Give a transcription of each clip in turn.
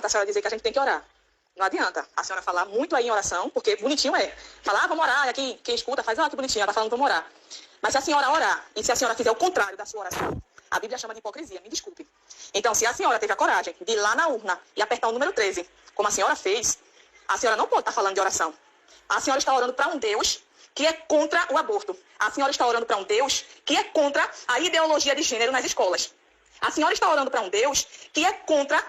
adianta a senhora dizer que a gente tem que orar. Não adianta a senhora falar muito aí em oração, porque bonitinho é. Falar, vamos orar, e aqui quem escuta faz, que bonitinho, ela tá falando, vamos orar. Mas se a senhora orar, e se a senhora fizer o contrário da sua oração, a Bíblia chama de hipocrisia, me desculpe. Então, se a senhora teve a coragem de ir lá na urna e apertar o número 13, como a senhora fez, a senhora não pode estar falando de oração. A senhora está orando para um Deus que é contra o aborto. A senhora está orando para um Deus que é contra a ideologia de gênero nas escolas. A senhora está orando para um Deus que é contra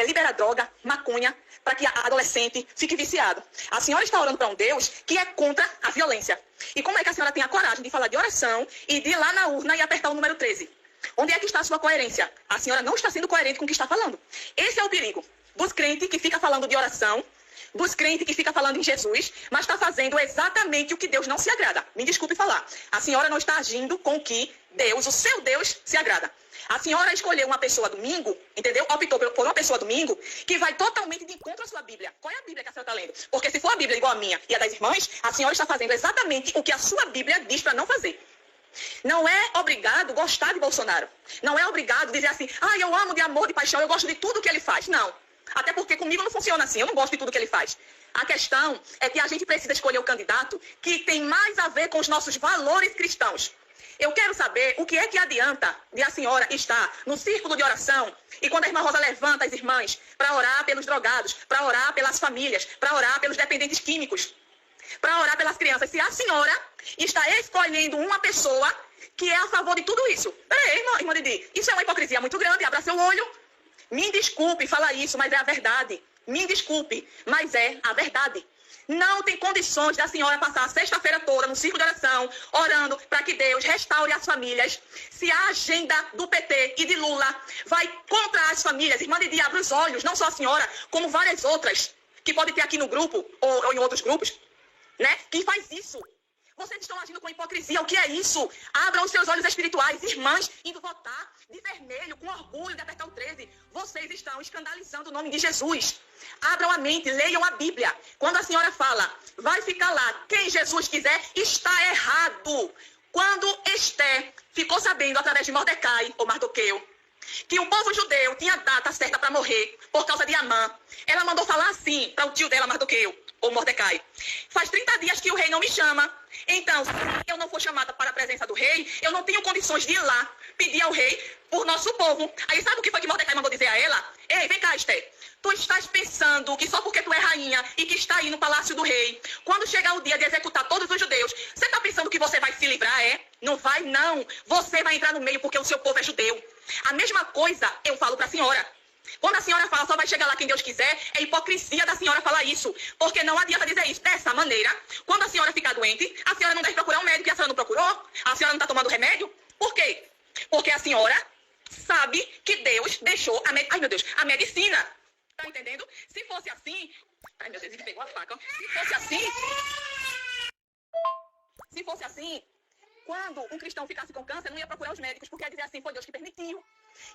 liberar droga, maconha, para que a adolescente fique viciado. A senhora está orando para um Deus que é contra a violência. E como é que a senhora tem a coragem de falar de oração e de ir lá na urna e apertar o número 13? Onde é que está a sua coerência? A senhora não está sendo coerente com o que está falando. Esse é o perigo dos crentes que ficam falando de oração, dos crentes que ficam falando em Jesus, mas está fazendo exatamente o que Deus não se agrada. Me desculpe falar. A senhora não está agindo com o que Deus, o seu Deus, se agrada. A senhora escolheu uma pessoa domingo, entendeu? Optou por uma pessoa domingo que vai totalmente de encontro à sua Bíblia. Qual é a Bíblia que a senhora está lendo? Porque se for a Bíblia igual a minha e a das irmãs, a senhora está fazendo exatamente o que a sua Bíblia diz para não fazer. Não é obrigado gostar de Bolsonaro. Não é obrigado dizer assim, eu amo de amor, de paixão, eu gosto de tudo que ele faz. Não. Até porque comigo não funciona assim, eu não gosto de tudo que ele faz. A questão é que a gente precisa escolher o candidato que tem mais a ver com os nossos valores cristãos. Eu quero saber o que é que adianta de a senhora estar no círculo de oração e quando a irmã Rosa levanta as irmãs para orar pelos drogados, para orar pelas famílias, para orar pelos dependentes químicos, para orar pelas crianças, se a senhora está escolhendo uma pessoa que é a favor de tudo isso. Peraí, irmã Didi, isso é uma hipocrisia muito grande, abra seu olho. Me desculpe falar isso, mas é a verdade. Me desculpe, mas é a verdade. Não tem condições da senhora passar a sexta-feira toda no círculo de oração, orando para que Deus restaure as famílias, se a agenda do PT e de Lula vai contra as famílias. Irmã Didi, abre os olhos, não só a senhora, como várias outras, que pode ter aqui no grupo ou em outros grupos, né? Que faz isso. Vocês estão agindo com hipocrisia. O que é isso? Abram os seus olhos espirituais. Irmãs indo votar de vermelho, com orgulho de apertar o 13. Vocês estão escandalizando o nome de Jesus. Abram a mente, leiam a Bíblia. Quando a senhora fala, vai ficar lá, quem Jesus quiser, está errado. Quando Esther ficou sabendo, através de Mordecai, ou Mardoqueu, que o povo judeu tinha data certa para morrer por causa de Amã, ela mandou falar assim para o tio dela, Mardoqueu, ou Mordecai. Faz 30 dias que o rei não me chama. Então, se eu não for chamada para a presença do rei, eu não tenho condições de ir lá pedir ao rei por nosso povo. Aí sabe o que foi que Mordecai mandou dizer a ela? Ei, vem cá, Esther. Tu estás pensando que só porque tu é rainha e que está aí no palácio do rei, quando chegar o dia de executar todos os judeus, você está pensando que você vai se livrar, é? Não vai, não. Você vai entrar no meio porque o seu povo é judeu. A mesma coisa eu falo para a senhora. Quando a senhora fala só vai chegar lá quem Deus quiser, é hipocrisia da senhora falar isso. Porque não adianta dizer isso dessa maneira. Quando a senhora ficar doente, a senhora não deve procurar um médico e a senhora não procurou? A senhora não está tomando remédio? Por quê? Porque a senhora sabe que Deus deixou a medicina. Tá entendendo? Se fosse assim... Ai, meu Deus, ele pegou a faca. Se fosse assim, quando um cristão ficasse com câncer, não ia procurar os médicos, porque ia dizer assim, foi Deus que permitiu.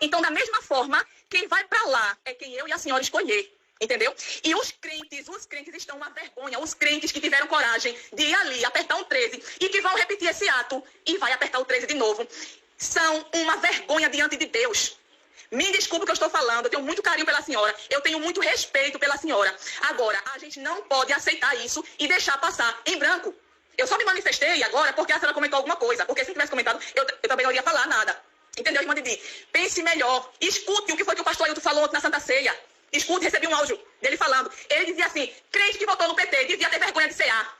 Então, da mesma forma, quem vai para lá é quem eu e a senhora escolher. Entendeu? E os crentes estão uma vergonha. Os crentes que tiveram coragem de ir ali, apertar um 13 e que vão repetir esse ato e vai apertar o 13 de novo, são uma vergonha diante de Deus. Me desculpe o que eu estou falando, eu tenho muito carinho pela senhora, eu tenho muito respeito pela senhora. Agora, a gente não pode aceitar isso e deixar passar em branco. Eu só me manifestei agora porque a senhora comentou alguma coisa, porque se não tivesse comentado, eu também não iria falar nada. Entendeu, irmã Didi? Pense melhor, escute o que foi que o pastor Ailton falou na Santa Ceia. Escute, recebi um áudio dele falando. Ele dizia assim, crente que votou no PT devia ter vergonha de cear.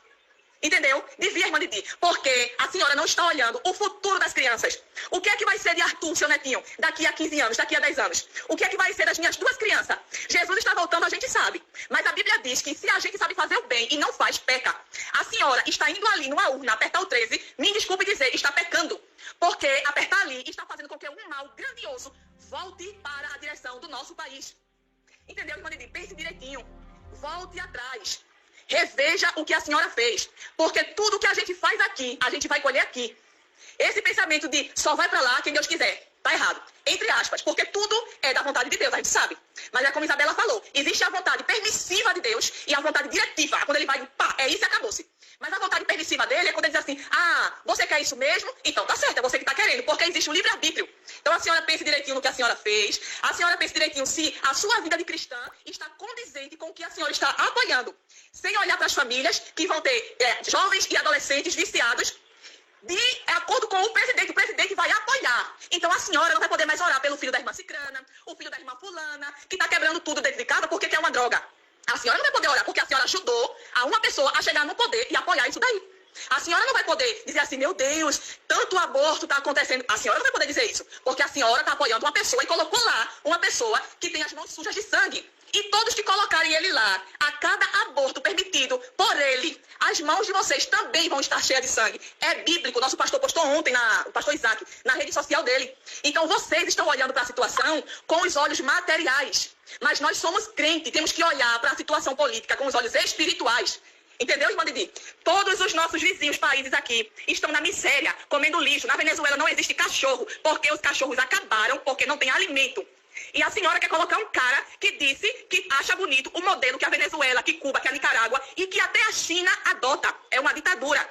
Entendeu? Devia, irmã Didi. Porque a senhora não está olhando o futuro das crianças. O que é que vai ser de Arthur, seu netinho, daqui a 15 anos, daqui a 10 anos? O que é que vai ser das minhas duas crianças? Jesus está voltando, a gente sabe. Mas a Bíblia diz que se a gente sabe fazer o bem e não faz, peca. A senhora está indo ali numa urna, apertar o 13, me desculpe dizer, está pecando. Porque apertar ali está fazendo com que um mal grandioso volte para a direção do nosso país. Entendeu, irmã Didi? Pense direitinho. Volte atrás. Reveja o que a senhora fez. Porque tudo que a gente faz aqui, a gente vai colher aqui. Esse pensamento de só vai para lá quem Deus quiser, tá errado. entre aspas, porque tudo é da vontade de Deus, a gente sabe. Mas é como Isabela falou, existe a vontade permissiva de Deus e a vontade diretiva, quando ele vai, pá, é isso e acabou-se. Mas a vontade permissiva dele é quando ele diz assim, você quer isso mesmo? Então tá certo, é você que tá querendo, porque existe o livre-arbítrio. Então a senhora pense direitinho no que a senhora fez, a senhora pense direitinho se a sua vida de cristã está condizente com o que a senhora está apoiando. Sem olhar para as famílias que vão ter jovens e adolescentes viciados de acordo com o presidente vai apoiar. Então a senhora não vai poder mais orar pelo filho da irmã Cicrana, o filho da irmã Fulana, que está quebrando tudo dentro de casa porque quer uma droga. A senhora não vai poder orar porque a senhora ajudou a uma pessoa a chegar no poder e apoiar isso daí. A senhora não vai poder dizer assim, meu Deus, tanto aborto está acontecendo. A senhora não vai poder dizer isso, porque a senhora está apoiando uma pessoa e colocou lá uma pessoa que tem as mãos sujas de sangue. E todos que colocarem ele lá, a cada aborto permitido por ele, as mãos de vocês também vão estar cheias de sangue. É bíblico. Nosso pastor postou ontem, o pastor Isaac, na rede social dele. Então vocês estão olhando para a situação com os olhos materiais. Mas nós somos crentes, temos que olhar para a situação política com os olhos espirituais. Entendeu, irmã Didi? Todos os nossos vizinhos, países aqui, estão na miséria, comendo lixo. Na Venezuela não existe cachorro, porque os cachorros acabaram, porque não tem alimento. E a senhora quer colocar um cara que disse que acha bonito o modelo que a Venezuela, que Cuba, que a Nicarágua e que até a China adota. É uma ditadura.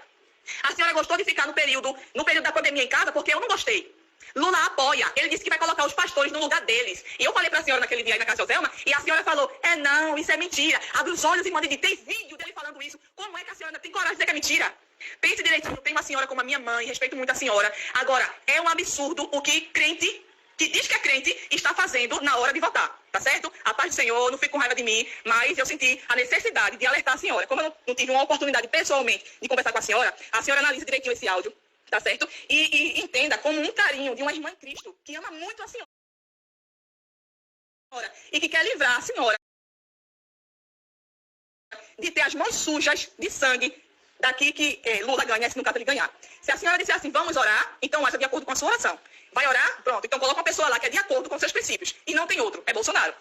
A senhora gostou de ficar no período da pandemia em casa porque eu não gostei. Lula apoia. Ele disse que vai colocar os pastores no lugar deles. E eu falei para a senhora naquele dia aí na casa de Joselma, e a senhora falou, não, isso é mentira. Abre os olhos, irmã Didi, tem vídeo dele falando isso. Como é que a senhora tem coragem de dizer que é mentira? Pense direitinho, eu tenho uma senhora como a minha mãe, respeito muito a senhora. Agora, é um absurdo o que crente, que diz que é crente, está fazendo na hora de votar, tá certo? A paz do Senhor, não fique com raiva de mim, mas eu senti a necessidade de alertar a senhora. Como eu não tive uma oportunidade pessoalmente de conversar com a senhora analise direitinho esse áudio, tá certo? E entenda como um carinho de uma irmã em Cristo que ama muito a senhora e que quer livrar a senhora de ter as mãos sujas de sangue daqui que Lula ganha, se no caso ele ganhar. Se a senhora disser assim, vamos orar, então haja de acordo com a sua oração. Vai orar? Pronto. Então coloca uma pessoa lá que é de acordo com seus princípios. E não tem outro. É Bolsonaro.